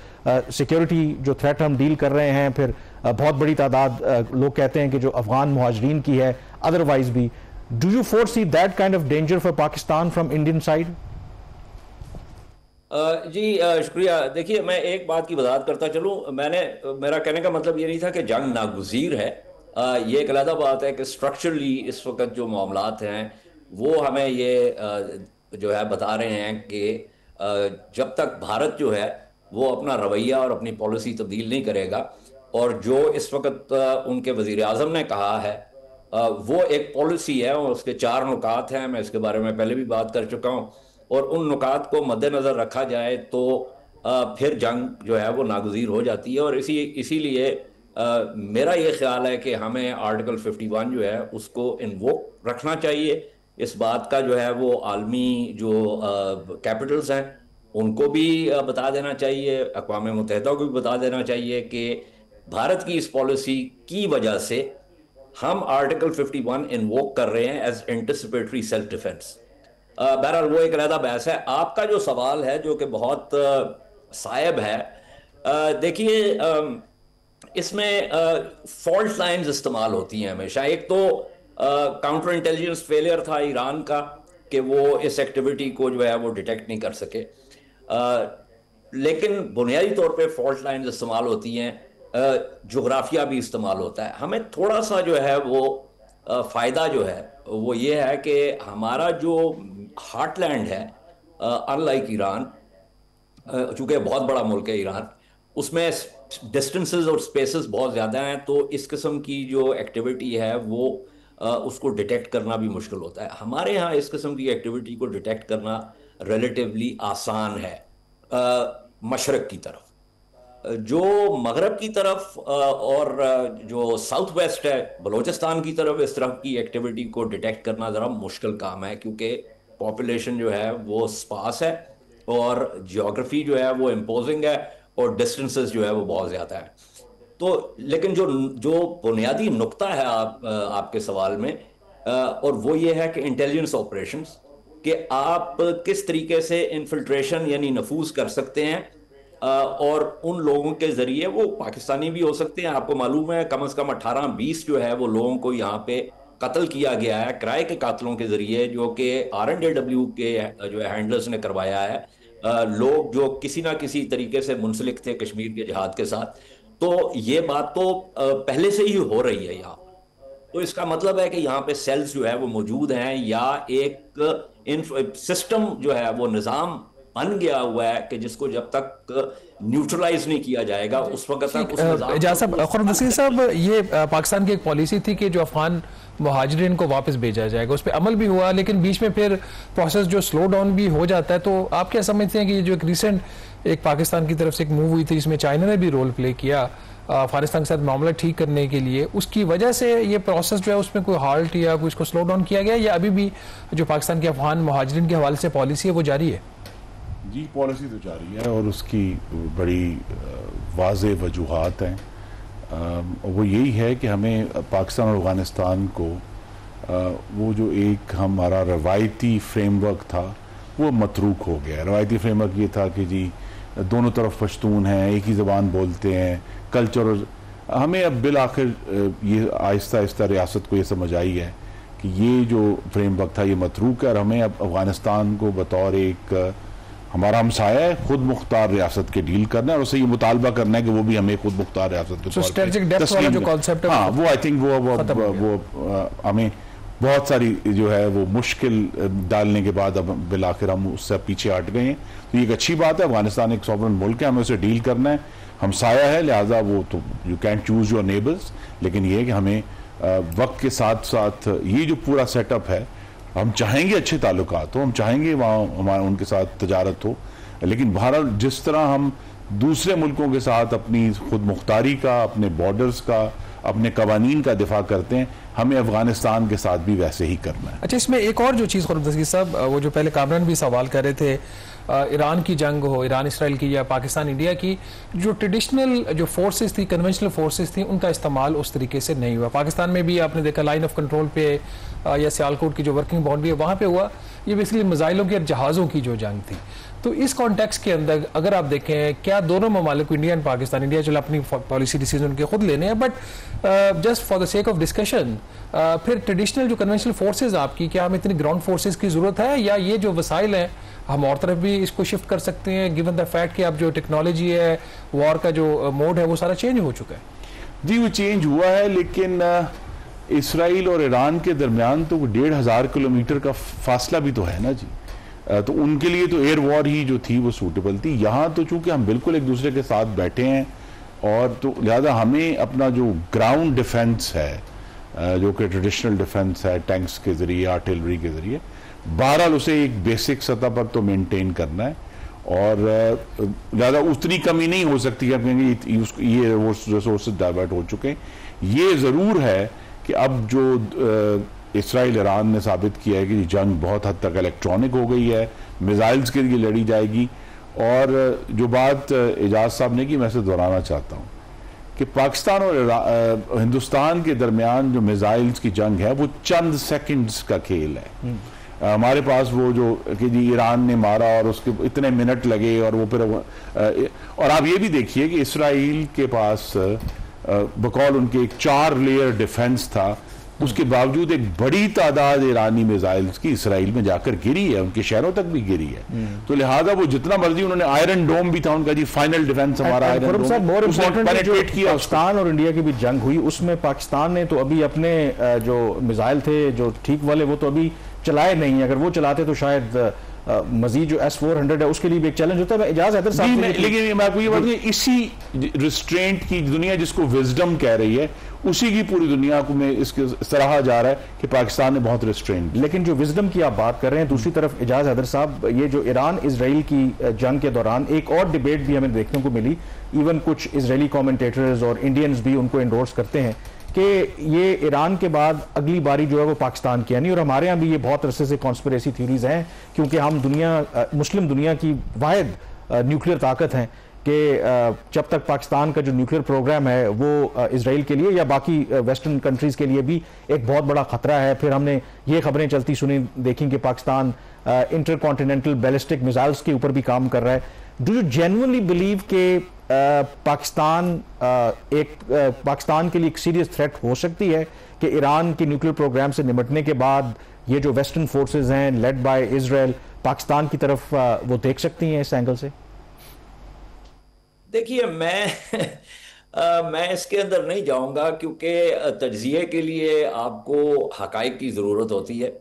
सिक्योरिटी जो थ्रेट हम डील कर रहे हैं, फिर बहुत बड़ी तादाद लोग कहते हैं कि जो अफगान मुहाजिरीन की है, अदरवाइज भी। Do you foresee that kind of danger for Pakistan from Indian side? जी शुक्रिया। देखिए, मैं एक बात की वजाहत करता चलूँ। मेरा कहने का मतलब ये नहीं था कि जंग नागुज़ीर है। ये एक अलग बात है कि स्ट्रक्चरली इस वक्त जो मामलात हैं वो हमें ये जो है बता रहे हैं कि जब तक भारत जो है वो अपना रवैया और अपनी पॉलिसी तब्दील नहीं करेगा, और जो इस वक्त उनके वज़ीर आज़म ने कहा है वो एक पॉलिसी है और उसके 4 नुकात हैं। मैं इसके बारे में पहले भी बात कर चुका हूँ, और उन नुकात को मद्देनज़र रखा जाए तो फिर जंग जो है वो नागुज़ीर हो जाती है। और इसीलिए मेरा ये ख्याल है कि हमें आर्टिकल 51 जो है उसको इन्वोक रखना चाहिए। इस बात का जो है वो आलमी जो कैपिटल्स हैं उनको भी बता देना चाहिए, अक़वाम मुत्तहिदा को भी बता देना चाहिए कि भारत की इस पॉलिसी की वजह से हम आर्टिकल 51 इन्वोक कर रहे हैं एज एंटिसिपेटरी सेल्फ डिफेंस। बहरहाल वो एक अलग बहस है। आपका जो सवाल है जो कि बहुत सायब है, देखिए इसमें फॉल्ट लाइंस इस्तेमाल होती हैं हमेशा। एक तो काउंटर इंटेलिजेंस फेलियर था ईरान का कि वो इस एक्टिविटी को जो है वो डिटेक्ट नहीं कर सके, लेकिन बुनियादी तौर पे फॉल्ट लाइंस इस्तेमाल होती हैं, जोग्राफिया भी इस्तेमाल होता है। हमें थोड़ा सा जो है वो फ़ायदा जो है वो ये है कि हमारा जो हार्टलैंड है, अनलाइक ईरान, चूँकि बहुत बड़ा मुल्क है ईरान, उसमें डिस्टेंसेस और स्पेसेस बहुत ज़्यादा हैं, तो इस किस्म की जो एक्टिविटी है वो उसको डिटेक्ट करना भी मुश्किल होता है। हमारे यहाँ इस किस्म की एक्टिविटी को डिटेक्ट करना रिलेटिवली आसान है मशरक़ की तरफ। जो मगरब की तरफ और जो साउथ वेस्ट है बलोचिस्तान की तरफ, इस तरह की एक्टिविटी को डिटेक्ट करना ज़रा मुश्किल काम है, क्योंकि पॉपुलेशन जो है वो स्पास है और जियोग्राफी जो है वो इम्पोजिंग है और डिस्टेंसेस जो है वो बहुत ज़्यादा है। तो लेकिन जो बुनियादी नुक्ता है आपके सवाल में, और वो ये है कि इंटेलिजेंस ऑपरेशंस, कि आप किस तरीके से इन्फिल्ट्रेशन यानी नफूज कर सकते हैं, और उन लोगों के ज़रिए वो पाकिस्तानी भी हो सकते हैं। आपको मालूम है कम से कम 18-20 जो है वो लोगों को यहाँ पे कत्ल किया गया है किराए के कातलों के ज़रिए, जो कि RNJW के जो है हैंडलर्स ने करवाया है, लोग जो किसी ना किसी तरीके से मुंसलिक थे कश्मीर के जिहाद के साथ। तो ये बात तो पहले से ही हो रही है यहाँ, तो इसका मतलब है कि यहाँ पे सेल्स जो है वो मौजूद हैं, या एक सिस्टम जो है वो निज़ाम बन गया हुआ है कि जिसको जब तक न्यूट्रलाइज नहीं किया जाएगा उस वक्त तक नसीर साहब, ये पाकिस्तान की एक पॉलिसी थी कि जो अफगान मुहाजिरीन को वापस भेजा जाएगा, उस पर अमल भी हुआ, लेकिन बीच में फिर प्रोसेस जो स्लो डाउन भी हो जाता है। तो आप क्या समझते हैं कि जो एक रिसेंट एक पाकिस्तान की तरफ से एक मूव हुई थी, इसमें चाइना ने भी रोल प्ले किया अफगानिस्तान के साथ मामला ठीक करने के लिए, उसकी वजह से ये प्रोसेस जो है उसमें कोई हाल्ट या कोई इसको स्लो डाउन किया गया, या अभी भी जो पाकिस्तान के अफगान मुहाजिरीन के हवाले से पॉलिसी है वो जारी है? जी, पॉलिसी तो जारी है और उसकी बड़ी वाज़े वजूहात हैं। वो यही है कि हमें पाकिस्तान और अफ़गानिस्तान को वो जो एक हमारा रवायती फ्रेमवर्क था वो मतरूक हो गया। रवायती फ्रेमवर्क ये था कि जी दोनों तरफ पश्तून हैं, एक ही ज़बान बोलते हैं, कल्चर। हमें अब बिल आखिर ये आहिस्ता आहिस्ता रियासत को ये समझ आई है कि ये जो फ्रेमवर्क था ये मतरूक है, और हमें अब अफ़गानिस्तान को बतौर एक हमारा हमसाया है खुद मुख्तार रियासत के डील करना है, और उससे ये मुतालबा करना है कि वो भी हमें खुद मुख्तार रियासत के स्ट्रेटेजिक डेप्थ वाला जो कॉन्सेप्ट है, हाँ, वो आई थिंक वो हमें बहुत सारी जो है वो मुश्किल डालने के बाद अब बिल आखिर हम उससे पीछे हट गए हैं। तो ये एक अच्छी बात है, अफगानिस्तान एक सॉवरेन मुल्क है, हमें उसे डील करना है, हमसाया है, लिहाजा वो तो you can choose your neighbours, लेकिन ये कि हमें वक्त के साथ साथ ये जो पूरा सेटअप है, हम चाहेंगे अच्छे ताल्लुकात हो, हम चाहेंगे वहाँ हमारा उनके साथ तजारत हो, लेकिन बहरहाल जिस तरह हम दूसरे मुल्कों के साथ अपनी खुद मुख्तारी का, अपने बॉर्डर्स का, अपने कवानीन का दिफा करते हैं, हमें अफगानिस्तान के साथ भी वैसे ही करना है। अच्छा, इसमें एक और जो चीज़ खुर्रम दस्तगीर साहब, वो जो पहले कामरान भी सवाल कर रहे थे, ईरान की जंग हो, ईरान इसराइल की या पाकिस्तान इंडिया की, जो ट्रेडिशनल जो फोर्सेस थी, कन्वेंशनल फोर्सेस थी, उनका इस्तेमाल उस तरीके से नहीं हुआ। पाकिस्तान में भी आपने देखा लाइन ऑफ कंट्रोल पे या सियालकोट की जो वर्किंग बाउंड्री है वहाँ पे हुआ, ये बेसिकली मिसाइलों के जहाज़ों की जो जंग थी। तो इस कॉन्टेक्स्ट के अंदर अगर आप देखें, क्या दोनों ममालिक, इंडिया एंड पाकिस्तान, इंडिया चलो अपनी पॉलिसी डिसीजन उनके खुद लेने हैं, but just for the sake of discussion, फिर ट्रेडिशनल जो कन्वेंशनल फोर्सेज आपकी, क्या हमें इतनी ग्राउंड फोर्सेज की ज़रूरत है, या ये जो वसाइल हैं हम और तरफ भी इसको शिफ्ट कर सकते हैं, गिवन द फैक्ट कि अब जो टेक्नोलॉजी है, वॉर का जो मोड है, वो सारा चेंज हो चुका है? जी, वो चेंज हुआ है, लेकिन इसराइल और ईरान के दरमियान तो 1500 किलोमीटर का फासला भी तो है ना जी। तो उनके लिए तो एयर वॉर ही जो थी वो सूटेबल थी। यहाँ तो चूंकि हम बिल्कुल एक दूसरे के साथ बैठे हैं, और तो लिहाजा हमें अपना जो ग्राउंड डिफेंस है, जो कि ट्रेडिशनल डिफेंस है, टैंक्स के जरिए, आर्टिलरी के जरिए, बहरहाल उसे एक बेसिक सतह पर तो मेंटेन करना है, और ज़्यादा उतनी कमी नहीं हो सकती है क्योंकि ये रिसोर्सेज डाइवर्ट हो चुके हैं। ये ज़रूर है कि अब जो इसराइल ईरान ने साबित किया है कि जंग बहुत हद तक इलेक्ट्रॉनिक हो गई है, मिसाइल्स के लिए लड़ी जाएगी। और जो बात एजाज साहब ने की, मैं इसे दोहराना चाहता हूँ कि पाकिस्तान और हिंदुस्तान के दरमियान जो मिसाइल्स की जंग है वो चंद सेकंड्स का खेल है। हमारे पास वो जो कि जी ईरान ने मारा और उसके इतने मिनट लगे, और वो फिर और आप ये भी देखिए कि इसराइल के पास बकौल उनके एक 4 लेयर डिफेंस था, उसके बावजूद एक बड़ी तादाद ईरानी मिसाइल्स की इसराइल में जाकर गिरी है, उनके शहरों तक भी गिरी है। तो लिहाजा वो जितना मर्जी, उन्होंने आयरन डोम भी था उनका जी, फाइनल डिफेंस हमारा आयरन डोम, मोर इम्पोर्टेंट जो किया। पाकिस्तान और इंडिया की भी जंग हुई, उसमें पाकिस्तान ने तो अभी अपने जो मिसाइल थे जो ठीक वाले, वो तो अभी चलाए नहीं। अगर वो चलाते तो शायद मजीद जो S-400 है उसके लिए भी एक चैलेंज होता है। इजाज हैदर साहब, लेकिन मैं आपको ये बात, इसी रिस्ट्रेंट की दुनिया जिसको विजडम कह रही है, उसी की पूरी दुनिया को में इसके सराहा जा रहा है कि पाकिस्तान ने बहुत रिस्ट्रेंट। लेकिन जो विजडम की आप बात कर रहे हैं, दूसरी तरफ इजाज हैदर साहब, ये जो ईरान इजराइल की जंग के दौरान एक और डिबेट भी हमें देखने को मिली, इवन कुछ इजरायली कमेंटेटर्स और इंडियंस भी उनको एंडोर्स करते हैं कि ये ईरान के बाद अगली बारी जो है वो पाकिस्तान की है नहीं। और हमारे यहाँ भी ये बहुत अरसे से कॉन्स्पिरेसी थ्योरीज हैं, क्योंकि हम मुस्लिम दुनिया की वाहिद न्यूक्लियर ताकत हैं कि जब तक पाकिस्तान का जो न्यूक्लियर प्रोग्राम है वो इजराइल के लिए या बाकी वेस्टर्न कंट्रीज के लिए भी एक बहुत बड़ा खतरा है। फिर हमने ये खबरें चलती सुनी देखी कि पाकिस्तान इंटरकॉन्टिनेंटल बैलिस्टिक मिसाइल्स के ऊपर भी काम कर रहा है। डू यू जेन्युइनली बिलीव कि पाकिस्तान पाकिस्तान के लिए एक सीरियस थ्रेट हो सकती है कि ईरान के न्यूक्लियर प्रोग्राम से निपटने के बाद ये जो वेस्टर्न फोर्सेज हैं लेड बाय इजराइल पाकिस्तान की तरफ वो देख सकती हैं इस एंगल से? देखिए, मैं इसके अंदर नहीं जाऊंगा, क्योंकि तज्जिए के लिए आपको हकाइक की ज़रूरत होती है।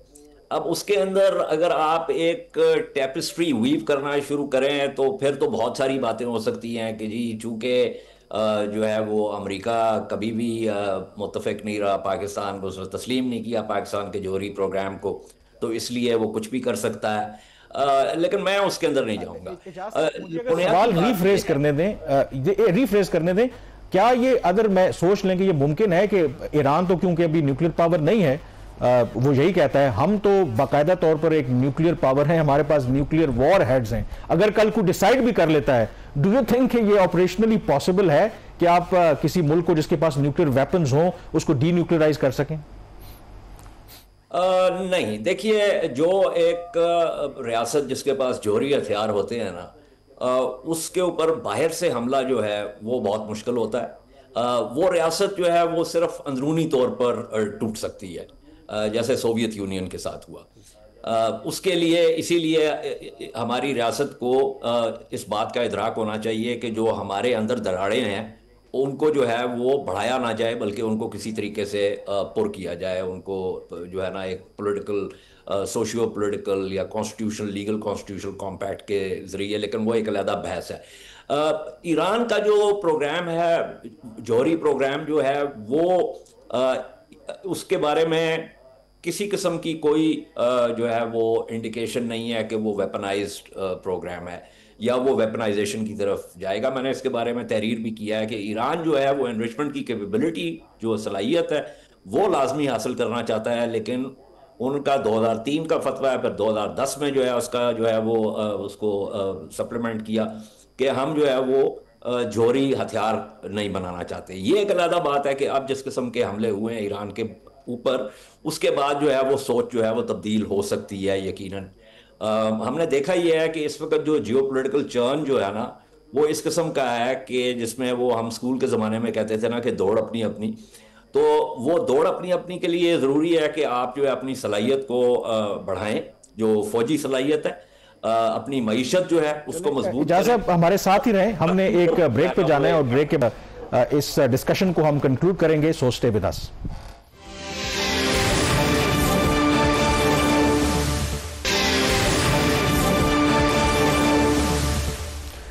अब उसके अंदर अगर आप एक टेपेस्ट्री वीव करना शुरू करें तो फिर तो बहुत सारी बातें हो सकती हैं कि जी चूंकि जो है वो अमेरिका कभी भी मुत्तफिक नहीं रहा पाकिस्तान को, उसने तस्लीम नहीं किया पाकिस्तान के जौहरी प्रोग्राम को, तो इसलिए वो कुछ भी कर सकता है। लेकिन मैं उसके अंदर नहीं जाऊंगा। सवाल रिफ्रेश करने दें, क्या ये अगर मैं सोच लें कि ये मुमकिन है कि ईरान तो क्योंकि अभी न्यूक्लियर पावर नहीं है, वो यही कहता है हम तो बाकायदा तौर पर एक न्यूक्लियर पावर है, हमारे पास न्यूक्लियर वॉर हेड्स हैं, अगर कल को डिसाइड भी कर लेता है, डू यू थिंक ये ऑपरेशनली पॉसिबल है कि आप किसी मुल्क को जिसके पास न्यूक्लियर वेपन्स हो उसको डीन्यूक्लियराइज कर सकें? नहीं, देखिए, जो एक रियासत जिसके पास जौहरी हथियार होते हैं ना, उसके ऊपर बाहर से हमला जो है वो बहुत मुश्किल होता है। वो रियासत जो है वो सिर्फ अंदरूनी तौर पर टूट सकती है, जैसे सोवियत यूनियन के साथ हुआ। उसके लिए इसीलिए हमारी रियासत को इस बात का इदराक होना चाहिए कि जो हमारे अंदर दरारें हैं उनको जो है वो बढ़ाया ना जाए, बल्कि उनको किसी तरीके से पुर किया जाए, उनको जो है ना एक पॉलिटिकल सोशियो पॉलिटिकल या कॉन्स्टिट्यूशनल लीगल कॉन्स्टिट्यूशनल कॉम्पैक्ट के जरिए, लेकिन वो एक अलग बहस है। ईरान का जो प्रोग्राम है, जौहरी प्रोग्राम जो है वो उसके बारे में किसी किस्म की कोई जो है वो इंडिकेशन नहीं है कि वो वेपनाइज्ड प्रोग्राम है या वो वेपनाइजेशन की तरफ जाएगा। मैंने इसके बारे में तहरीर भी किया है कि ईरान जो है वो एनरिचमेंट की कैपेबिलिटी, जो सलाहियत है, वो लाजमी हासिल करना चाहता है, लेकिन उनका 2003 का फतवा है, फिर 2010 में जो है उसका जो है वो उसको सप्लीमेंट किया कि हम जो है वो जौहरी हथियार नहीं बनाना चाहते। ये एक अलग बात है कि अब जिस किस्म के हमले हुए हैं ईरान के ऊपर, उसके बाद जो है वो सोच जो है वो तब्दील हो सकती है यकीनन। हमने देखा ये है कि इस वक्त जो जियोपॉलिटिकल चर्न जो है ना वो इस किस्म का है कि जिसमें वो हम स्कूल के ज़माने में कहते थे ना कि दौड़ अपनी अपनी, तो वो दौड़ अपनी अपनी के लिए ज़रूरी है कि आप जो है अपनी सलाहियत को बढ़ाएं, जो फौजी सलाहियत है, अपनी मईशत जो है उसको मजबूत। इजाज़त हमारे साथ ही रहे, हमने एक ब्रेक पे जाना है और ब्रेक के बाद इस डिस्कशन को हम कंक्लूड करेंगे। So stay with us.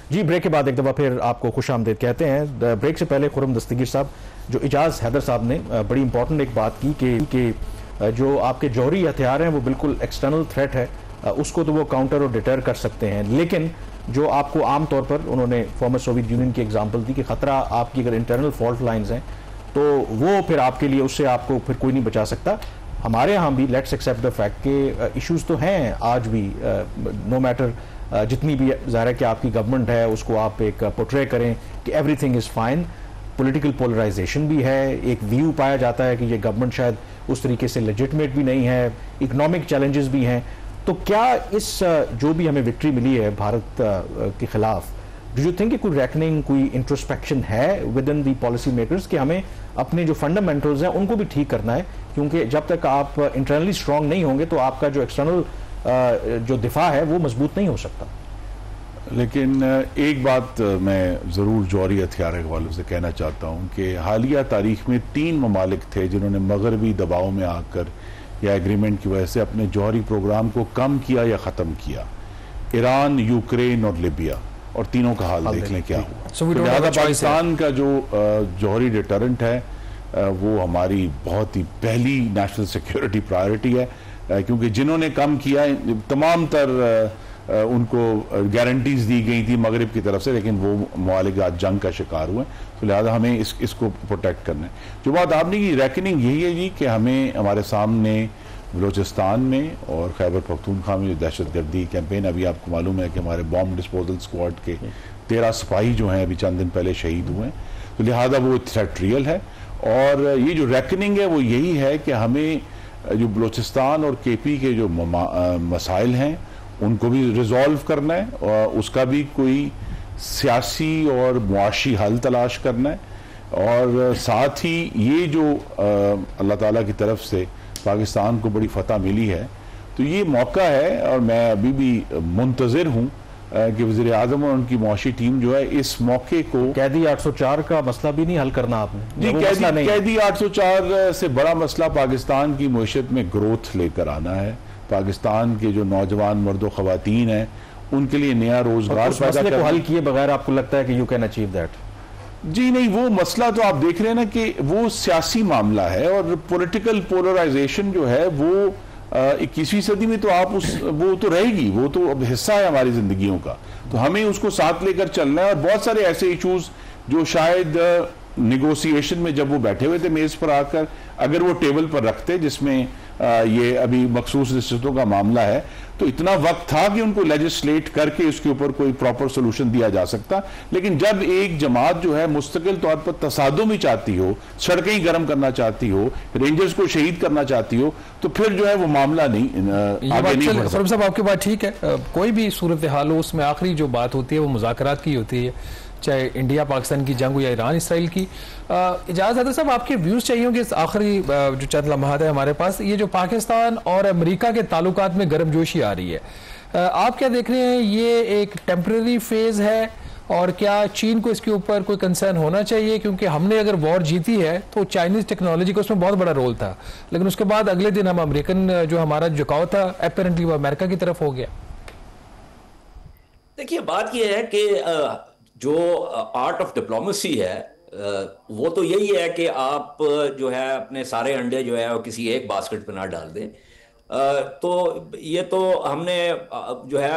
जी, ब्रेक के बाद एक दफ़ा फिर आपको खुश आमदीद कहते हैं। ब्रेक से पहले खुरम दस्तगीर साहब, जो इजाज़ हैदर साहब ने बड़ी इंपॉर्टेंट एक बात की कि जो आपके जौहरी हथियार हैं वो बिल्कुल एक्सटर्नल थ्रेट है, उसको तो वो काउंटर और डिटर कर सकते हैं, लेकिन जो आपको आम तौर पर उन्होंने फॉर्मर सोवियत यूनियन की एग्जांपल दी कि ख़तरा आपकी अगर इंटरनल फॉल्ट लाइंस हैं तो वो फिर आपके लिए, उससे आपको फिर कोई नहीं बचा सकता। हमारे यहाँ भी लेट्स एक्सेप्ट द फैक्ट के इश्यूज़ तो हैं आज भी, नो मैटर जितनी भी ज़ाहिर है कि आपकी गवर्नमेंट है उसको आप एक पोर्ट्रे करें कि everything is fine. Political polarization भी है, एक व्यू पाया जाता है कि ये गवर्नमेंट शायद उस तरीके से लेजिटिमेट भी नहीं है, इकोनॉमिक चैलेंजेस भी हैं। तो क्या इस जो भी हमें विक्ट्री मिली है भारत के खिलाफ, डू यू थिंक कोई रैकनिंग, कोई इंट्रोस्पेक्शन है with in the policy makers कि हमें अपने जो फंडामेंटल्स हैं उनको भी ठीक करना है, क्योंकि जब तक आप इंटरनली स्ट्रांग नहीं होंगे तो आपका जो एक्सटर्नल जो दिफा है वो मजबूत नहीं हो सकता। लेकिन एक बात मैं ज़रूर जौहरी हथियार के हवाले से कहना चाहता हूँ कि हालिया तारीख में 3 ममालिक थे जिन्होंने मगरबी दबाव में आकर या एग्रीमेंट की वजह से अपने जौहरी प्रोग्राम को कम किया या ख़त्म किया, ईरान, यूक्रेन और लिबिया, और तीनों का हाल देख लें क्या हुआ। लिहाजा पाकिस्तान का जो जौहरी डिटरेंट है वो हमारी बहुत ही पहली नेशनल सिक्योरिटी प्रायोरिटी है, क्योंकि जिन्होंने कम किया तमाम तर उनको गारंटीज दी गई थी मगरिब की तरफ से, लेकिन वो ममालिक आज जंग का शिकार हुए, तो लिहाजा हमें इसको प्रोटेक्ट करना है। जो बात आपने की रैकनिंग यही है जी कि हमें हमारे सामने बलोचिस्तान में और खैबर पख्तूनख्वा में जो दहशतगर्दी कैंपेन, अभी आपको मालूम है कि हमारे बॉम्ब डिस्पोजल स्क्वाड के 13 सिपाही जो हैं अभी चंद दिन पहले शहीद हुए, तो लिहाजा वो थ्रेट रियल है। और ये जो रैकनिंग है वो यही है कि हमें जो बलोचिस्तान और केपी के जो मसाइल हैं उनको भी रिजॉल्व करना है और उसका भी कोई सियासी और मुआशी हल तलाश करना है, और साथ ही ये जो अल्लाह ताला की तरफ से पाकिस्तान को बड़ी फतह मिली है, तो ये मौका है। और मैं अभी भी मुंतज़िर हूँ कि वज़ीर आज़म और उनकी मुआशी टीम जो है इस मौके को, कैदी 804 का मसला भी नहीं हल करना आपने जी, कैदी 804 से बड़ा मसला पाकिस्तान की मईशत में ग्रोथ लेकर आना है, पाकिस्तान के जो नौजवान मर्द ख़वातीन हैं उनके लिए नया रोजगार पैदा करना। हल किए बगैर आपको लगता है कि यू कैन अचीव दैट? जी नहीं, वो मसला तो आप देख रहे हैं ना कि वो सियासी मामला है, और पॉलिटिकल पोलराइजेशन जो है वो 21वीं सदी में तो आप वो तो रहेगी, वो तो अब हिस्सा है हमारी जिंदगियों का, तो हमें उसको साथ लेकर चलना है। और बहुत सारे ऐसे इशूज जो शायद निगोसिएशन में जब वो बैठे हुए थे मेज पर आकर, अगर वो टेबल पर रखते, जिसमें ये अभी मखसूस रिश्तों का मामला है, तो इतना वक्त था कि उनको लेजिस्लेट करके इसके ऊपर कोई प्रॉपर सोल्यूशन दिया जा सकता। लेकिन जब एक जमात जो है मुस्तकिल तौर पर तसादुम ही चाहती हो, सड़कें ही गर्म करना चाहती हो, रेंजर्स को शहीद करना चाहती हो, तो फिर जो है वो मामला नहीं आगे नहीं बढ़ सकता। साहब आपकी बात ठीक है, कोई भी सूरत हाल हो उसमें आखिरी जो बात होती है वो मुज़ाकरात की होती है, चाहे इंडिया पाकिस्तान की जंग हो या ईरान इसराइल की। इजाज़त हैदर साहब, आपके व्यूज़ चाहिए होंगे आखिरी जो चंद लम्हात है हमारे पास, ये जो पाकिस्तान और अमेरिका के ताल्लुकात में गर्मजोशी आ रही है, आप क्या देख रहे हैं? ये एक टेम्परेरी फेज है और क्या चीन को इसके ऊपर कोई कंसर्न होना चाहिए, क्योंकि हमने अगर वॉर जीती है तो चाइनीज टेक्नोलॉजी का उसमें बहुत बड़ा रोल था, लेकिन उसके बाद अगले दिन हम अमेरिकन जो हमारा झुकाव था अपेरेंटली वो अमेरिका की तरफ हो गया। देखिए बात यह है कि जो आर्ट ऑफ डिप्लोमेसी है वो तो यही है कि आप जो है अपने सारे अंडे जो है वो किसी एक बास्केट पे ना डाल दें। तो ये तो हमने जो है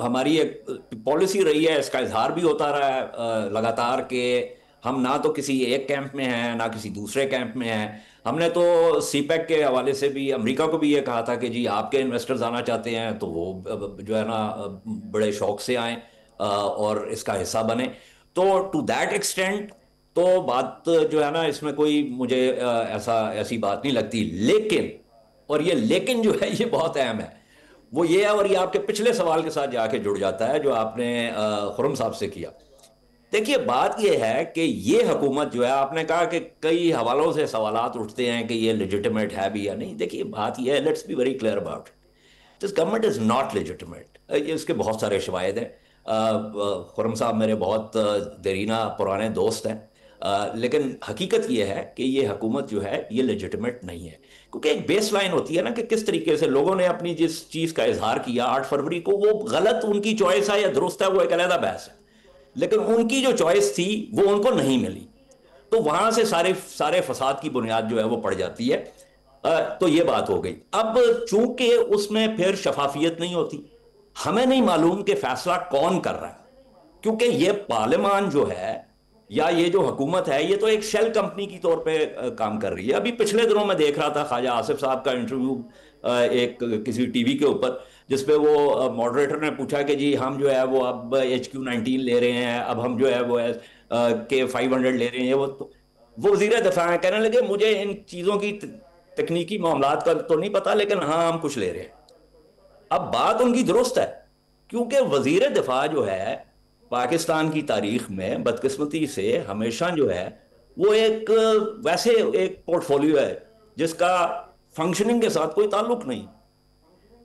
हमारी एक पॉलिसी रही है, इसका इजहार भी होता रहा है लगातार कि हम ना तो किसी एक कैंप में हैं ना किसी दूसरे कैंप में हैं। हमने तो सीपैक के हवाले से भी अमेरिका को भी ये कहा था कि जी आपके इन्वेस्टर्स आना चाहते हैं तो वो जो है ना बड़े शौक से आए और इसका हिस्सा बने। तो टू दैट एक्सटेंट तो बात जो है ना इसमें कोई मुझे ऐसी बात नहीं लगती। लेकिन और ये लेकिन जो है ये बहुत अहम है, वो ये है, और ये आपके पिछले सवाल के साथ जाके जुड़ जाता है जो आपने खुर्रम साहब से किया। देखिए बात यह है कि ये हुकूमत जो है, आपने कहा कि कई हवालों से सवालात उठते हैं कि ये लेजिटिमेट है भी या नहीं। देखिए बात यह है, let's be very clear about it, this government is not legitimate. इसके बहुत सारे शवाहिद हैं। खुर्रम साहब मेरे बहुत देरीना पुराने दोस्त हैं, लेकिन हकीकत यह है कि ये हुकूमत जो है ये लेजिटिमेट नहीं है, क्योंकि एक बेस लाइन होती है ना कि किस तरीके से लोगों ने अपनी जिस चीज़ का इजहार किया 8 फरवरी को, वो गलत उनकी चॉइस है या दुरुस्त है वो एक अलग बहस है, लेकिन उनकी जो चॉइस थी वो उनको नहीं मिली, तो वहां से सारे फसाद की बुनियाद जो है वो पड़ जाती है। तो ये बात हो गई। अब चूंकि उसमें फिर शफाफियत नहीं होती, हमें नहीं मालूम कि फैसला कौन कर रहा है, क्योंकि ये पार्लियामान जो है या ये जो हुकूमत है ये तो एक शेल कंपनी की तौर पे काम कर रही है। अभी पिछले दिनों में देख रहा था ख्वाजा आसिफ साहब का इंटरव्यू एक किसी टीवी के ऊपर, जिसपे वो मॉडरेटर ने पूछा कि जी हम जो है वो अब HQ-19 ले रहे हैं, अब हम जो है वो K-500 ले रहे हैं। वो वज़ीर दिफा है, कहने लगे मुझे इन चीज़ों की तकनीकी मामलात का तो नहीं पता, लेकिन हाँ हम कुछ ले रहे हैं। अब बात उनकी दुरुस्त है, क्योंकि वज़ीर दिफा जो है पाकिस्तान की तारीख में बदकिस्मती से हमेशा जो है वो एक वैसे एक पोर्टफोलियो है जिसका फंक्शनिंग के साथ कोई ताल्लुक नहीं।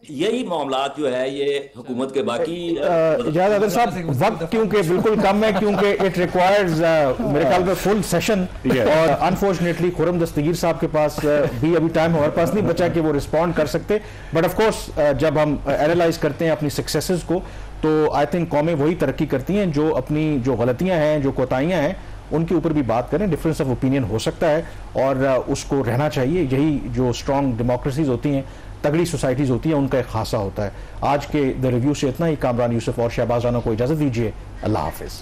यही मामलात जो है ये हुकूमत के बाकी इजाज़त साहब वक्त क्योंकि बिल्कुल कम है, क्योंकि इट रिक्वायर्स मेरे ख्याल में फुल सेशन, और अनफॉर्चुनेटली खुर्रम दस्तगीर साहब के पास भी अभी टाइम हमारे पास नहीं बचा कि वो रिस्पॉन्ड कर सकते। बट ऑफ कोर्स जब हम एनालाइज करते हैं अपनी सक्सेसेस को, तो आई थिंक कौमें वही तरक्की करती हैं जो अपनी जो गलतियां हैं, जो कोताहियां हैं, उनके ऊपर भी बात करें। डिफरेंस ऑफ ओपिनियन हो सकता है और उसको रहना चाहिए। यही जो स्ट्रॉन्ग डेमोक्रेसीज होती हैं, तगड़ी सोसाइटीज होती हैं, उनका एक खासा होता है। आज के द रिव्यू से इतना ही। कामरान यूसुफ और शहबाज राना को इजाजत दीजिए। अल्लाह हाफिज।